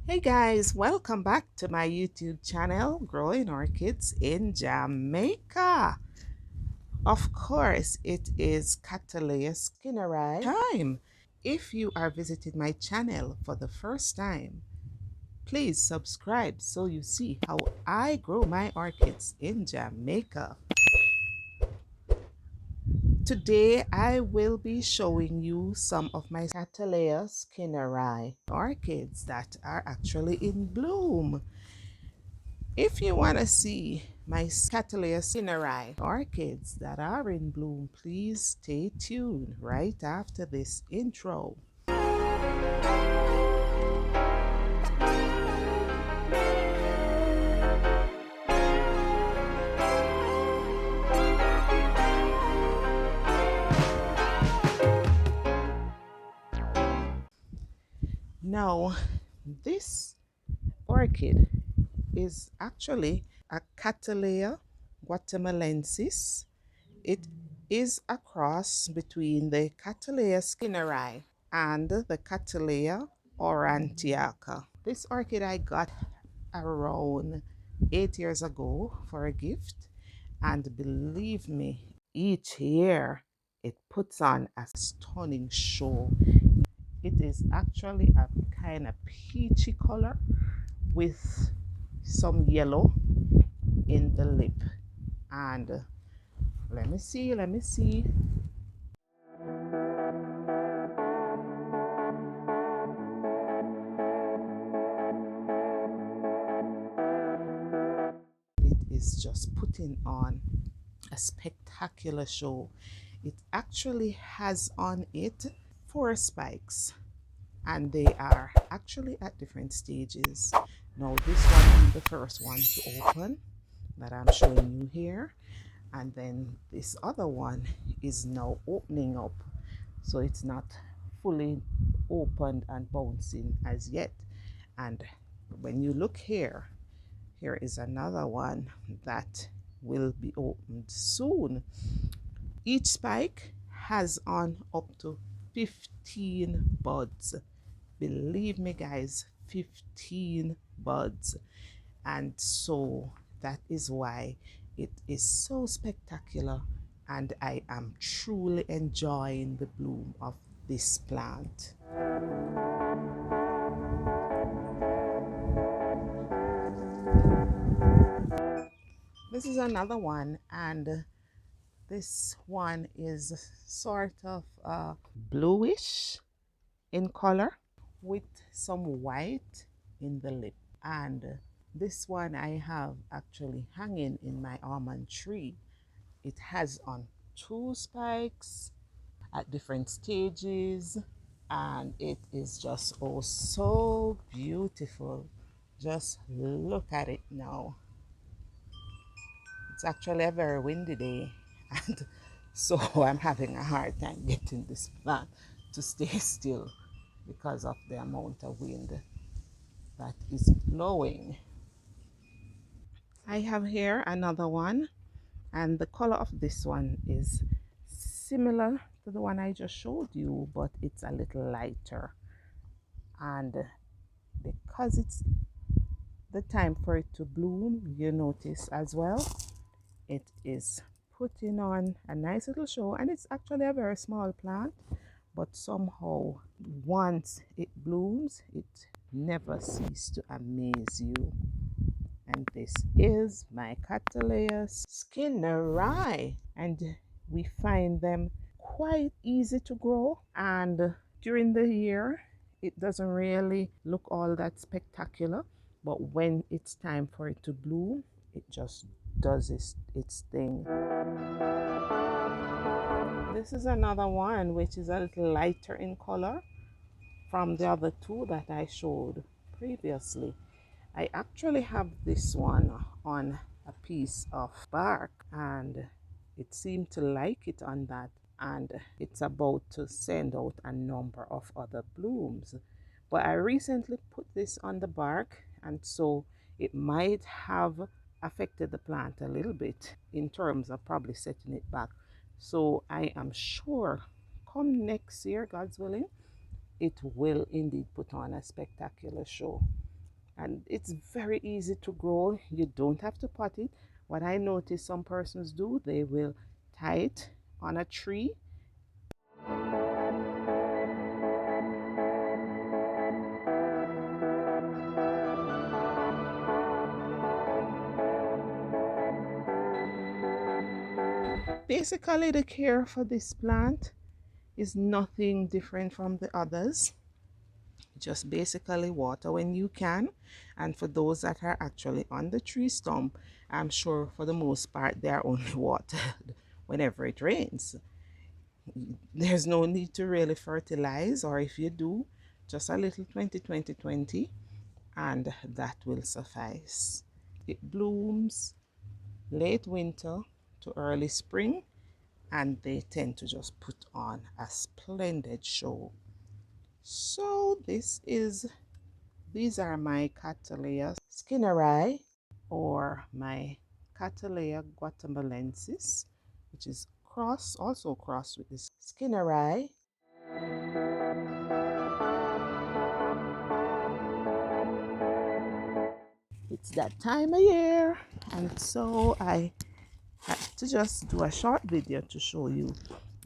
Hey guys, welcome back to my YouTube channel, Growing Orchids in Jamaica. Of course, it is Cattleya skinneri time. If you are visiting my channel for the first time, please subscribe so you see how I grow my orchids in Jamaica. Today, I will be showing you some of my Cattleya skinneri orchids that are actually in bloom. If you want to see my Cattleya skinneri orchids that are in bloom, please stay tuned right after this intro. Now, this orchid is actually a Cattleya guatemalensis. It is a cross between the Cattleya skinneri and the Cattleya aurantiaca. This orchid I got around 8 years ago for a gift, and believe me, each year it puts on a stunning show. It is actually a kind of peachy color with some yellow in the lip. And let me see. It is just putting on a spectacular show. It actually has on it 4 spikes, and they are actually at different stages. Now this one is the first one to open that I'm showing you here, and then this other one is now opening up, so it's not fully opened and bouncing as yet. And when you look here, here is another one that will be opened soon. Each spike has on up to 15 buds. Believe me guys, 15 buds. And so that is why it is so spectacular, and I am truly enjoying the bloom of this plant. This is another one, and this one is sort of bluish in color with some white in the lip. And this one I have actually hanging in my almond tree. It has on 2 spikes at different stages, and it is just oh so beautiful. Just look at it now. It's actually a very windy day, and so I'm having a hard time getting this plant to stay still because of the amount of wind that is blowing. I have here another one, and the color of this one is similar to the one I just showed you, but it's a little lighter. And because it's the time for it to bloom, you notice as well, it is putting on a nice little show. And it's actually a very small plant, but somehow once it blooms, it never ceases to amaze you. And this is my Cattleya skinneri, and we find them quite easy to grow, and during the year it doesn't really look all that spectacular, but when it's time for it to bloom, it just does its thing. This is another one which is a little lighter in color from the other two that I showed previously. I actually have this one on a piece of bark, and it seemed to like it on that, and it's about to send out a number of other blooms. But I recently put this on the bark, and so it might have affected the plant a little bit in terms of probably setting it back. So I am sure come next year, God's willing, it will indeed put on a spectacular show. and it's very easy to grow. You don't have to pot it. What I notice some persons do, they will tie it on a tree. Basically, the care for this plant is nothing different from the others. Just basically water when you can, and for those that are actually on the tree stump, I'm sure for the most part they are only watered whenever it rains. There's no need to really fertilize, or if you do, just a little 20-20-20, and that will suffice. It blooms late winter to early spring, and they tend to just put on a splendid show. So these are my Cattleya skinneri, or my Cattleya guatemalensis, which is also crossed with this skinneri. It's that time of year, and so I had to just do a short video to show you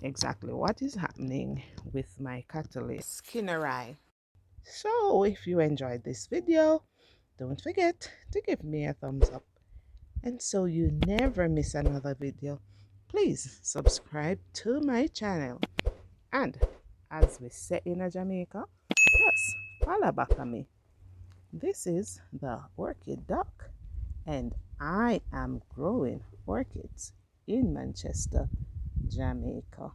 exactly what is happening with my Cattleya skinneri. So if you enjoyed this video, don't forget to give me a thumbs up. And so you never miss another video, please subscribe to my channel. And as we say in Jamaica, just follow back on me. This is the Orchid Duck, and I am growing orchids in Manchester, Jamaica.